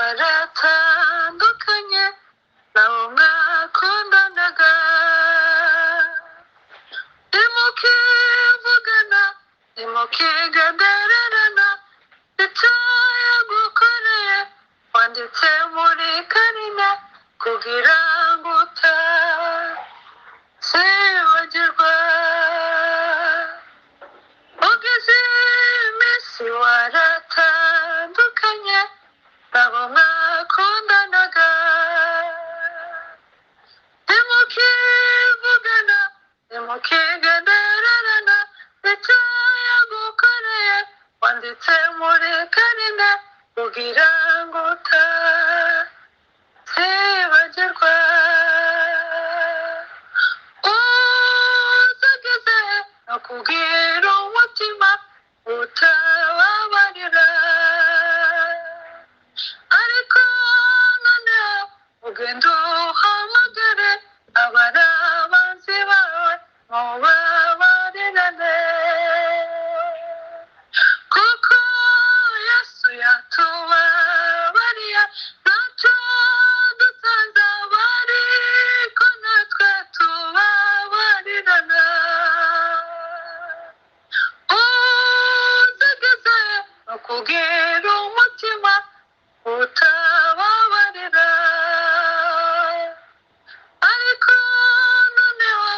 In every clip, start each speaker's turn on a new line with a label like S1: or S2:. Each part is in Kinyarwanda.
S1: waratandukanye nabo mwakundanaga, ntimukivugana ntimukigendererana, icyo yagukoreye wanditse muri karine kugira ngo utazibagirwa. Ugeze iminsi waratandukanye nabo mwakundanaga, ntimukivugana ntimukigendererana, icyo yagukoreye wanditse muri karine kugira ngo utazibagirwa. Uzageze no kubwira umutima utababarira, ariko noneho ugenda uhamagare abari abanzi bawe mubabarirane, kuko Yesu yatubabariye ntacyo dutanze abari ko natwe tubabarirana. Uzageze no kubwira umutima utababarira, ariko noneho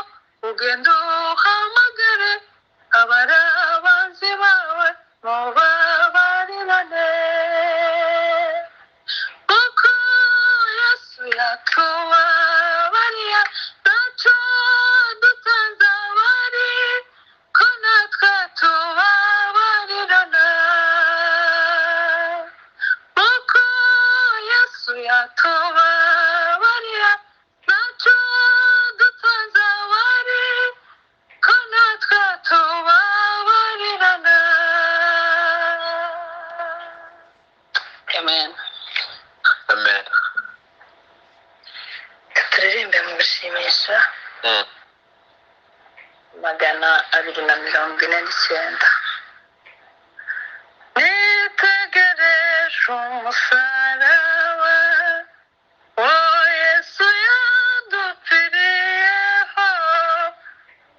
S1: ugenda uhamagare abari abanzi bawe mubabarirane, kuko Yesu yatubabariye ntacyo dutanze abari ko natwe tubabarirana, kuko Yesu yatubabariye ntacyo dutanze abari ko natwe tubabarirana. Amen.
S2: Amen.
S1: Turirimbe mu gushimisha 249. Nitegereje umusaraba wo Yesu yadupfiriyeho,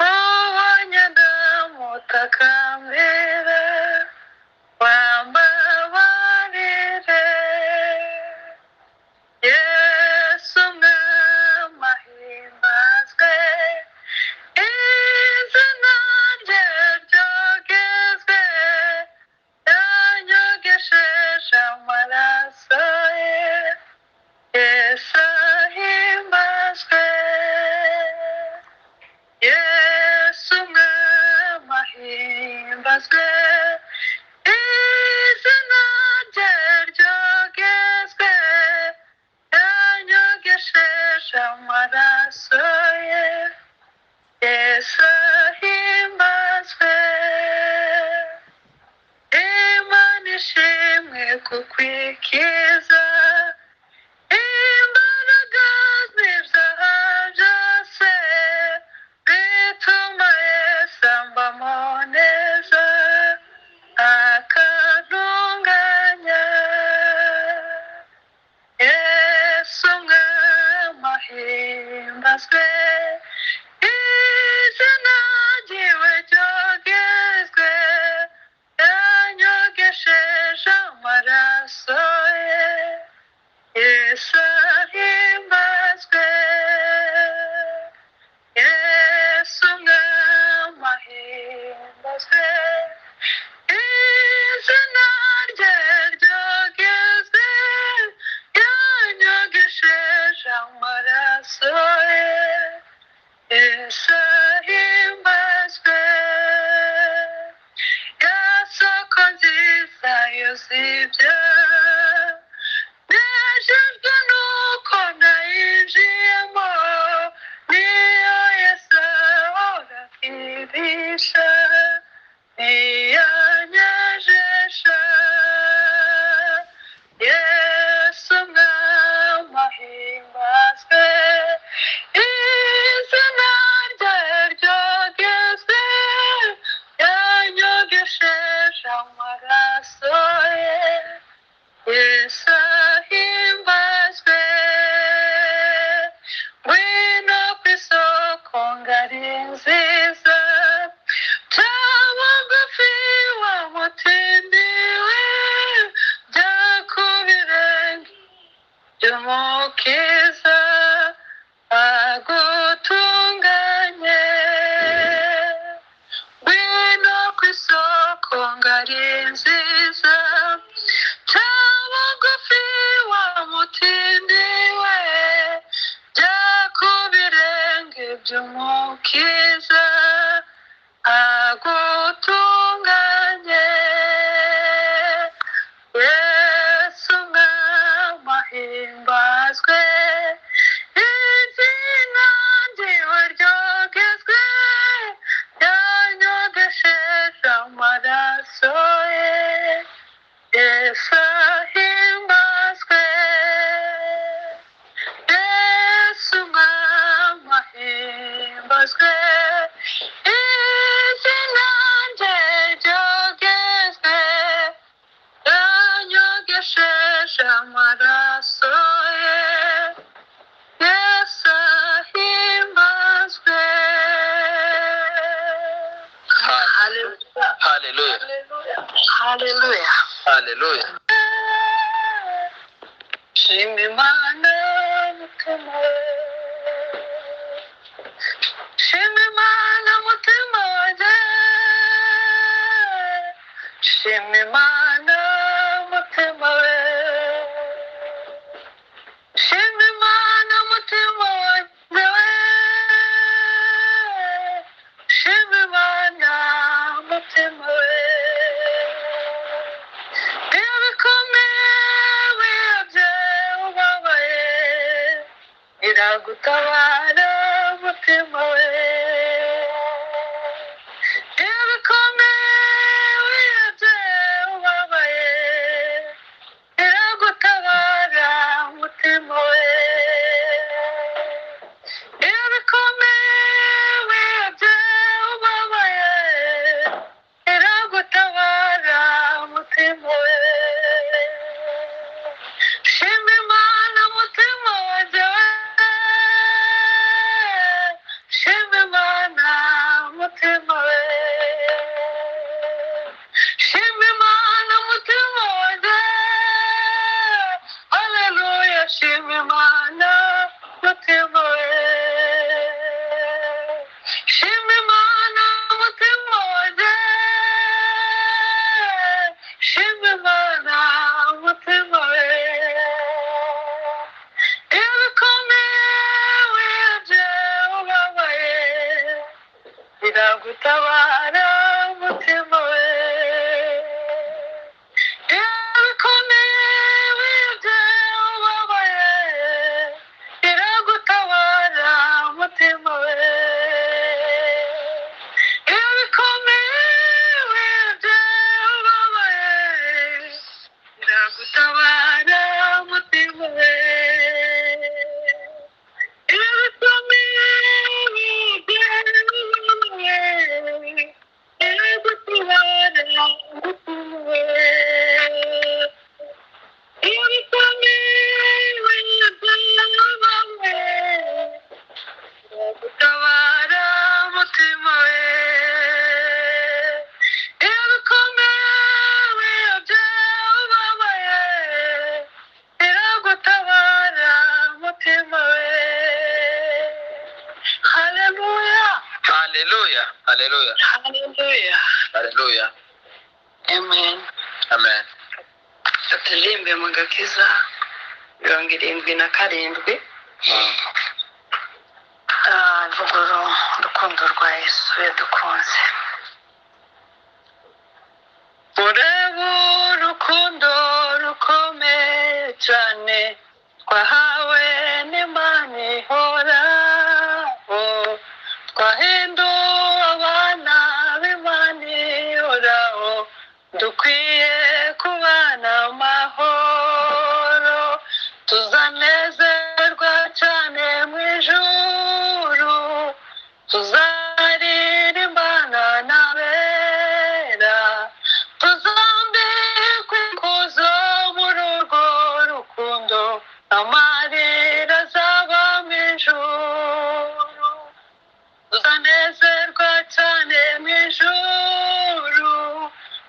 S1: ubonye ndamutakambira wambabarire. Yesu mwami ahimbazwe, izina rye ryogezwe, yanyogesheje amaraso ye. Yesu ahimbazwe, Yesu mwami ahimbazwe, izina rye ryogezwe, yanyogesheje amaraso ye. Yesu ahimbazwe, Imana ishimwe kukwikiza, imbaraga z'ibyaha byose bituma Yesu ambamo neza akantunganya. Yesu mwami ahimbazwe, izina ryiwe ryogezwe, yanyogesheje amaraso ye. Yesu ahimbazwe, Yesu mwami ahimbazwe, izina rye ryogezwe, yanyogesheje amaraso ye. Yesu ahimbazwe, ya soko nziza yuzibye, nejejwe nuko nayinjiyemo, niyo Yesu ahora akibisha, niyanyejesha. Yesu mwami ahimbazwe, izina rye ryogezwe, yanyogesheje amaraso ye. ari nziza cyangwa bugufi wamutindiwe jya ku birenge by'umukiza agutunganye ngwino ku isoko ngari nziza cyangwa bugufi wamutindiwe jya ku birenge by'umukiza agutunganye yesu mwami ahimbazwe izina ryiwe ryogezwe yanyogesheje amaraso ye yesu ahimbazwe yesu mwami ahimbazwe izina rye ryogezwe yanyogesheje amaraso ye yesu ahimbazwe
S2: Hallelujah. Hallelujah.
S1: haleluya
S2: Hallelujah.
S1: shima imana mutima we shima imana mutima wanjye shima imana mutima we shima imana mutima wanjye we shima imana mutima we iyo bikomeye wiyobye ubabaye iragutabara mutima we iyo bikomeye wiyobye ubabaye iragutabara mutima we iyo bikomeye wiyobye ubabaye iragutabara mutima we shima imana mutima wanjye we shima imana mutima we shima imana mutima wanjye haleluya shima imana mutima we shima imana mutima wanjye shima imana mutima we iyo bikomeye wiyobye ubabaye iragutabara mutima we iyo bikomeye wiyobye ubabaye iragutabara mutima we iyo bikomeye wiyobye ubabaye iragutabara mutima we iyo bikomeye wiyobye ubabaye iragutabara mutima we iyo bikomeye wiyobye ubabaye iragutabara mutima we iyo bikomeye wiyobye ubabaye iragutabara mutima we haleluya
S2: Hallelujah. Hallelujah.
S1: haleluya
S2: Hallelujah.
S1: amen
S2: Amen.
S1: turirimbe mu gakiza 77 ivugurura urukundo rwa yesu yadukunze ureba urukundo rukomeye cyane twahawe n'imana ihoraho twahinduwe abana b'imana ihoraho dukwiye kubana amahoro tuzanezerwa cyane mu ijuru tuzaririmbana n'abera tuzambikwa ikuzo muri urwo rukundo amarira azaba mu ijuru mu ijuru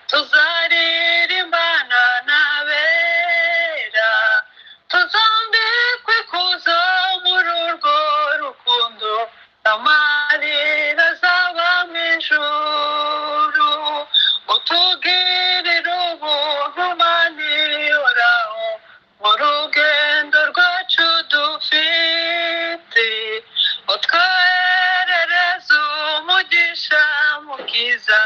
S1: tuzaririmbana n'abera tuzambikwa ikuzo muri urwo rukundo amarira azaba mu ijuru utugirire ubuntu Mana ihoraho mu rugendo rwacu dufite utwoherereze umugisha mukiza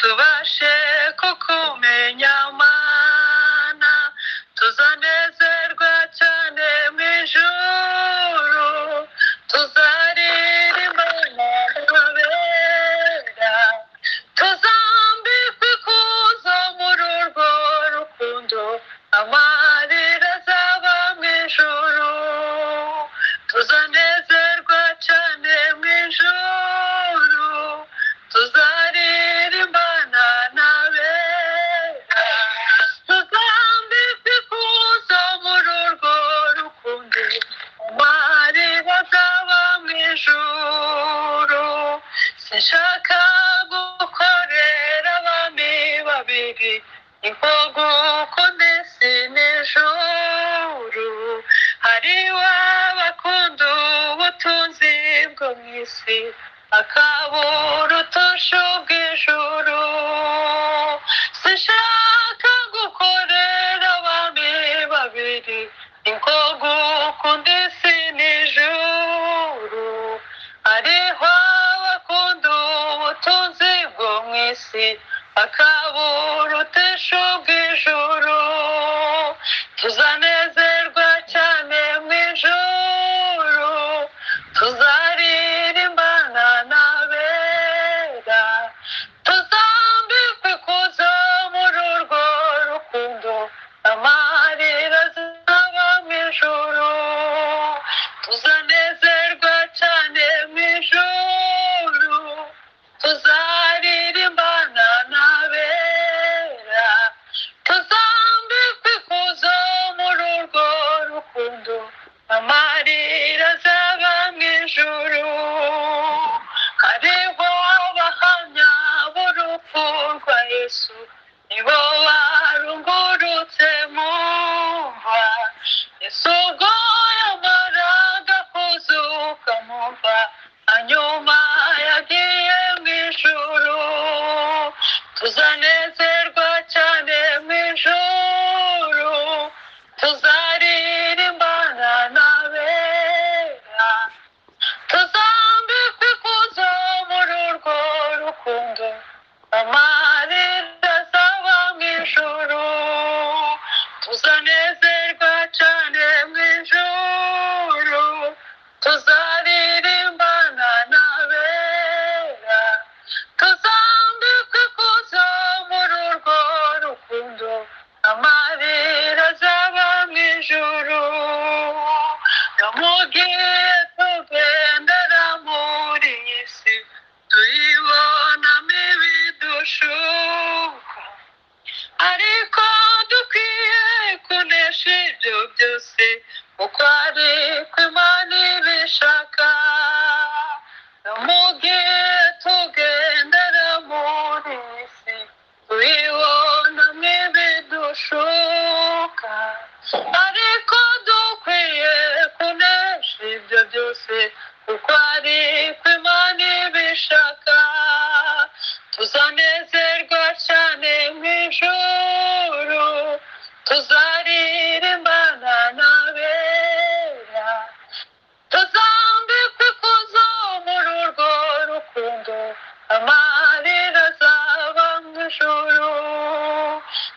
S1: tubashe kukumenya Mana tuzanezerwa cyane mu ijuru tuzaririmbana n'abera tuzambikwa ikuzo muri urwo rukundo amarira azaba mu ijuru tuzanezerwa cyane mu ijuru tuzaririmbana n'abera tuzambikwa ikuzo muri urwo rukundo amarira azaba mu ijuru sinshaka gukorera abami babiri niko gukunda isi n'ijuru hariho abakunda ubutunzi bwo mu isi akabura utusha ubw'ijuru sinshaka gukorera abami babiri niko gukunda isi n'ijuru hariho abakunda ubutunzi bwo mu isi akabura utusha ubw'ijuru tuzanezerwa cyane mu ijuru tuzaririmbana n'abera tuzambikwa ikuzo muri urwo rukundo amarira azaba mu ijuru tuzanezerwa cyane mu ijuru tuzaririmbana n'abera tuzambikwa ikuzo muri urwo rukundo amarira azaba mu ijuru hariho abahamya b'urupfu rwa Yesu nibo barungurutse mu mva Yesu ubwo yamaraga kuzuka mu mva hanyuma yagiye mu ijuru tuzanezerwa cyane mu ijuru tuzaririmbana n'abera tuzambikwa ikuzo muri urwo rukundo amarira azaba mu ijuru tuzanezerwa cyane mu ijuru tuzaririmbana n'abera tuzambikwa ikuzo muri urwo rukundo amarira azaba mu ijuru no mu gihe tugendera muri iyi si tuyibonamo ibidushuka ariko dukwiye kunesha ibyo byose kuko ari ko Imana ibishaka no mu gihe tugendera muri iyi si tuyibonamo ibidushuka ariko dukwiye kunesha ibyo byose kuko ari ko Imana ibishaka tuzanezerwa cyane mu ijuru tuzaririmbana n'abera tuzambikwa ikuzo muri urwo rukundo amarira azaba mu ijuru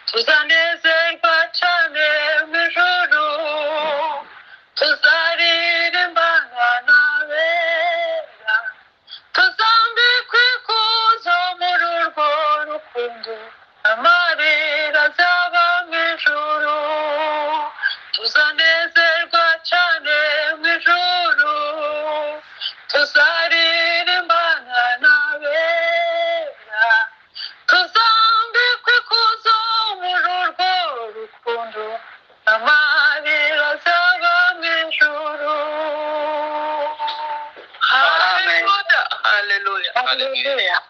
S1: tuzanezerwa cyane mu ijuru tuzaririmbana n'abera tuzambikwa ikuzo muri urwo rukundo amarira azaba mu ijuru tuzanezerwa cyane mu ijuru tuzaririmbana n'abera tuzambikwa ikuzo muri urwo rukundo amarira azaba mu ijuru
S2: Hallelujah. Hallelujah.
S1: Hallelujah.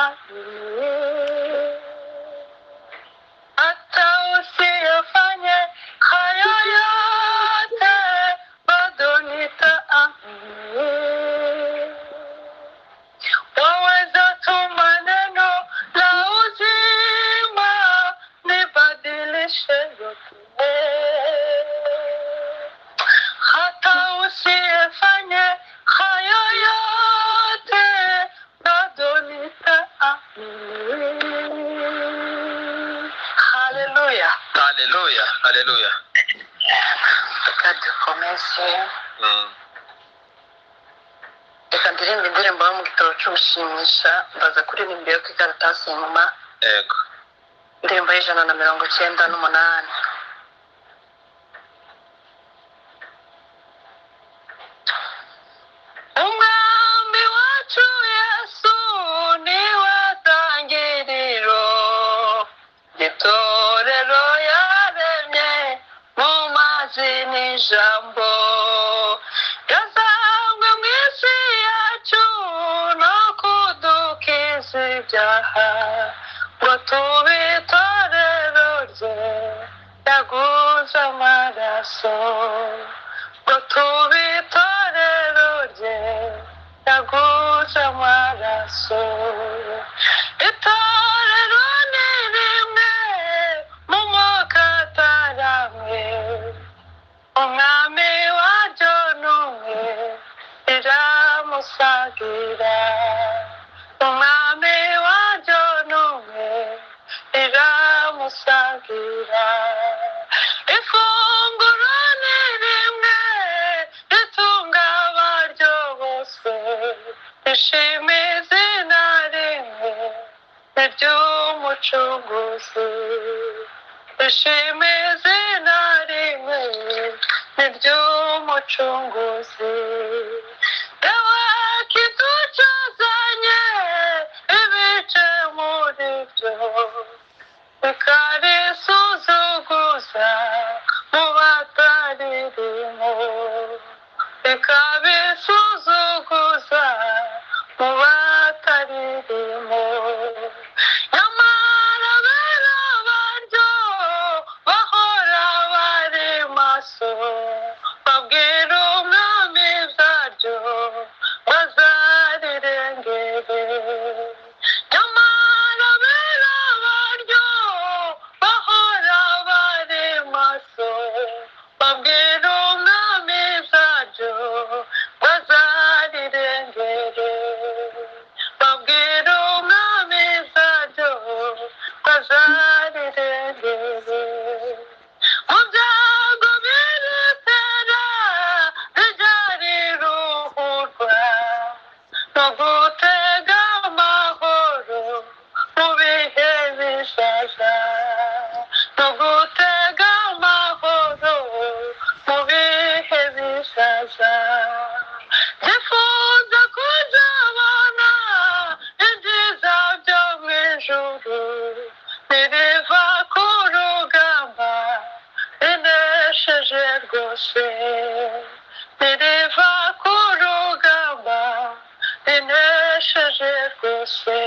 S1: amini. Hata usiyafanye hayo yote, bado nitaamini. Waweza tu maneno la uzima, nibadilishe yote. Hata usiyafanye hayo yote, bado nitaamini. Haleluya.
S2: Haleluya. Haleluya.
S1: Reka dukomeze.
S2: Mm.
S1: Reka ndirimbe indirimbo yo mu gitabo cy'ugushimisha, mbaza kuririmba iyo ku ikaratasi inyuma,
S2: Ego.
S1: indirimbo y'198. Umwami wacu Yesu niwe tangiriro ry'itorero yaremye mu mazi n'ijambo. Yazanywe mu isi yacu no kudukiza ibyaha, ngo tube itorero rye, yaguze amaraso. Ngo tube itorero rye, yaguze amaraso. Itorero ni rimwe mu moko ataramwe, umwami waryo ni umwe, riramusagira. Umwami waryo ni umwe, riramusagira. Ifunguro ni rimwe ritunga abaryo bose, rishima izina rimwe niry'umucunguzi. Rishima izina rimwe niry'umucunguzi. Ewe kiducazanye ibice muri byo, bikarisuzuguza mu bataririmo, bikabisuzuguza mu bataririmo. Nyamara bera baryo bahora bari maso, babwira umwami zaryo bazarirengere. Nyamara bera baryo bahora bari maso, babwira umwami zaryo bazarirengere. Babwira umwami zaryo bazarirengere. Mu byago biritera rijya riruhurwa no gutega amahoro mu bihe bizaza, no gutega amahoro mu bihe bizaza. Ndifuza kuzabona ibyiza byo mu ijuru, niriva ku rugamba rinesheje rwose. Niriva ku rugamba rinesheje rwose.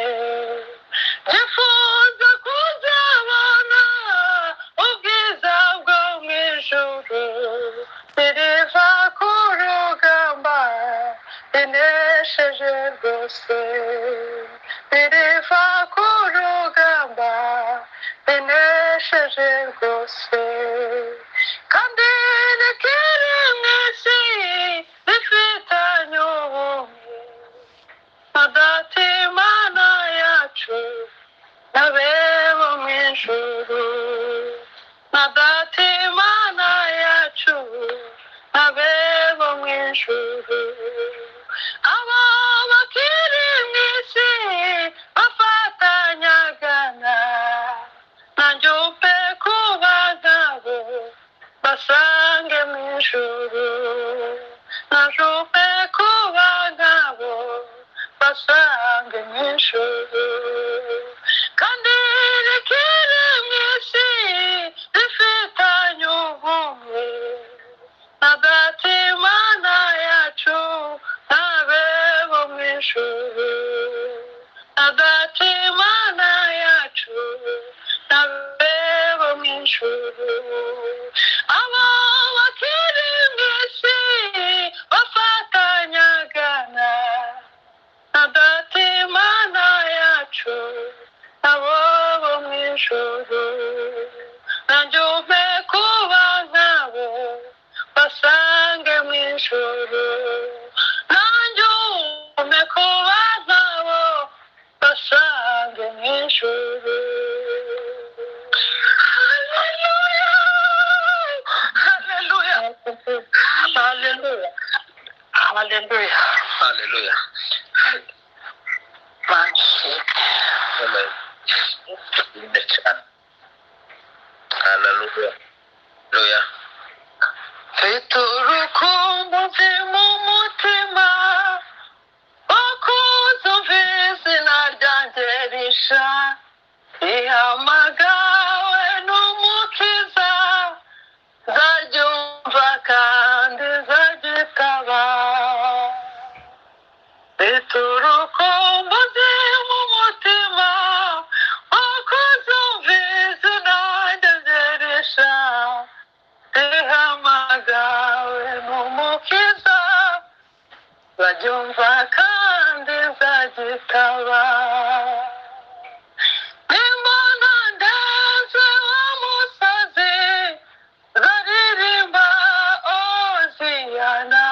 S1: Ndifuza kuzabona ubwiza bwo mu ijuru, niriva ku rugamba rinesheje rwose. Niriva ku rugamba rinesheje rwose. Kandi rikiri mu isi rifitanye ubumwe na Data Imana yacu n'abebo mu ijuru, na Data Imana yacu n'abebo mu ijuru. Abo bakiri mu isi bafatanyagana, nanjye upe kuba nkabo basange mu ijuru. Nanjye upe kuba nkabo basange mu ijuru. Kandi rikiri mu isi rifitanye ubumwe na Data Imana yacu nanjye umpe kuba nkabo basange mu ijuru nanjye umpe kuba nkabo basange mu ijuru haleluya haleluya haleluya
S2: Hallelujah.
S1: manshi
S2: Amen. Hallelujah. Hallelujah.
S1: mfite urukumbuzi mu mutima wo kuzumva izina ryanjye risha rihamagawe n'umukiza zaryumva kandi zaryitaba mfite urukumbuzi mu mutima wo kuzumva izina ryanjye risha rihamagawe n'umukiza zaryumva kandi zaryitaba nimbona ndetse w'umusazi zaririmba oziyana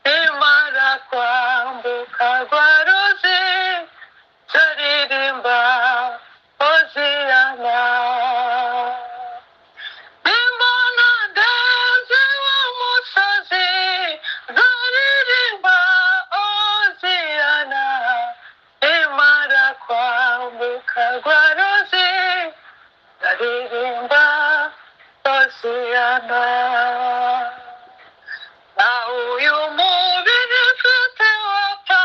S1: nimara kwambuka rwa ruzi zaririmba oziyana nimbona ndetse w'umusazi zaririmba oziyana nimara kwambuka rwa ruzi zaririmba oziyana nawe uyu mubiri mfite wapfa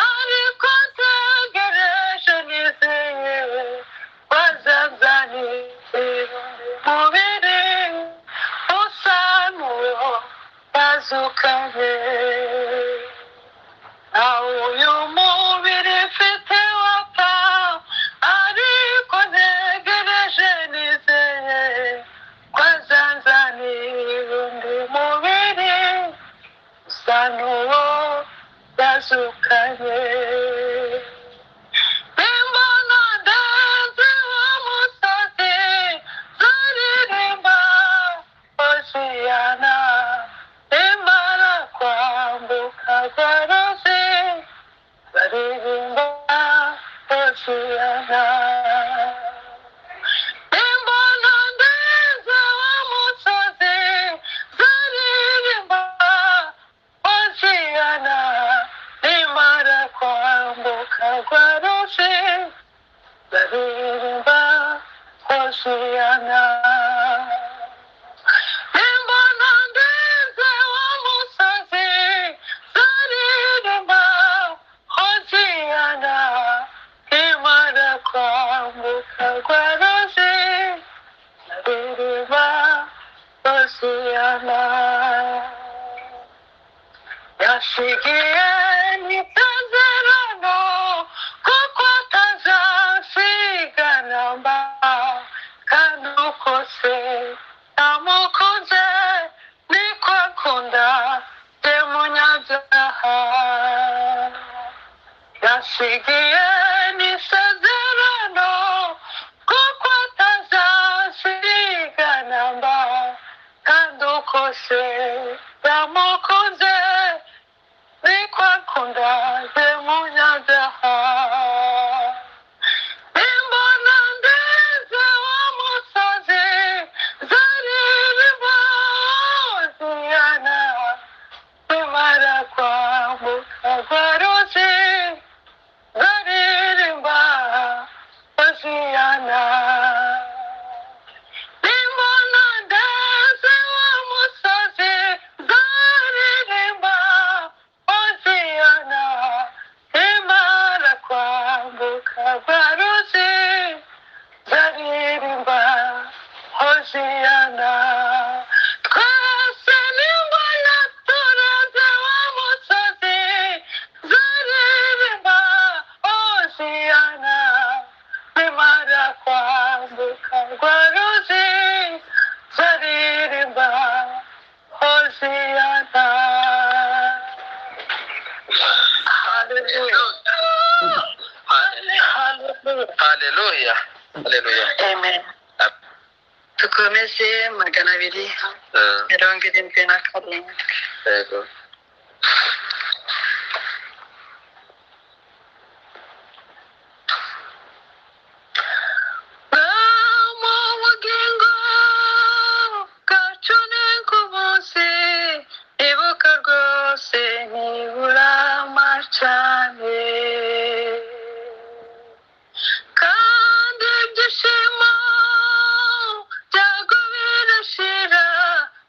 S1: ariko ntegereje nizeye wazazanira umubiri usa n'uwo yazukanye nawe uyu mubiri mfite wapfa ariko ntegereje nizeye wazazanira undi mubiri usa n'uwo yazukanye nimbona ndetse w'umusazi zaririmba oziyana nimara kwambuka rwa ruzi zaririmba oziyana nimbona ndetse w'umusazi zaririmba oziyana nimara kwambuka rwa ruzi zaririmba oziyana nimbona ndetse w'umusazi zaririmba oziyana nimara kwambuka rwa ruzi zaririmba oziyana yasigiye n'isezerano kuko atazansigana mba kandi uko se namukunze niko akunda jye munyabyaha yasigiye n'isezerano kuko atazansigana mba kandi uko se namukunze niko akunda jye munyabyaha nimbona ndetse w'umusazi zaririmba oziyana nimara kwambuka rwa ruzi zaririmba oziyana nimbona ndetse w'umusazi zaririmba oziyana nimara kwambuka rwa ruzi zaririmba oziyana twese nimbona tureze w'umusazi zaririmba oziyana nimara kwambuka rwa ruzi zaririmba oziyana haleluya haleluya
S2: Hallelujah. Hallelujah.
S1: amen dukomeze 277.
S2: yego
S1: mu bugingo bwacu ni ku munsi ibuka rwose nibura amacane kandi ibyishimo byago birashira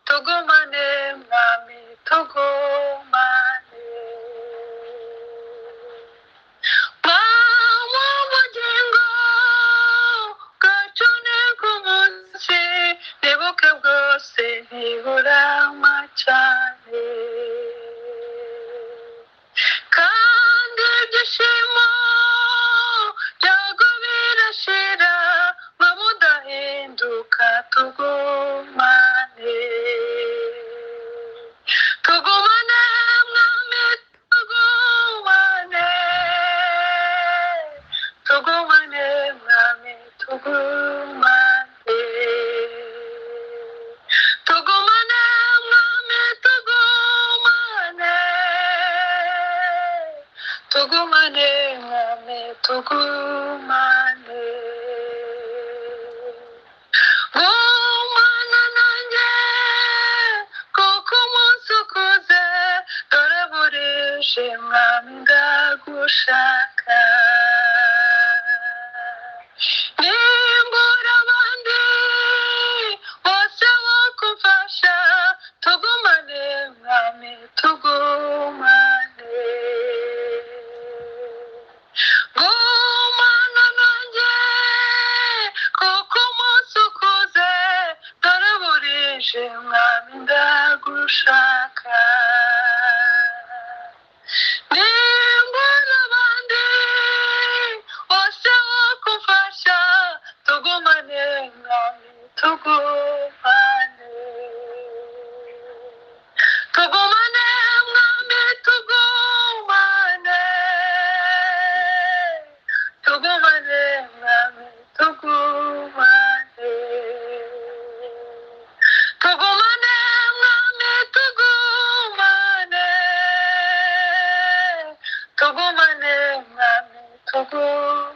S1: tugumane mwami tugumane mu bugingo bwacu ni ku munsi nibuke bwose ntibura amacane kandi ibyishimo byago birashira mudahinduka tugumane tugumane mwami tugumane tugumane mwami tugumane tugumane mwami tugumane tugumane mwami tugumane gumana nanjye kuko umunsi ukuze dore burije mwami ndagushaka nimbura abandi bose wo kumfasha tugumane mwami tugumane gumana nanjye kuko umunsi ukuze dore burije mwami ndagushaka nimbura abandi bose wo kumfasha tugumane mwami tugumane tugumane mwami tugumane tugumane mwami tugumane tugumane mwami tugumane tugumane mwami tugumane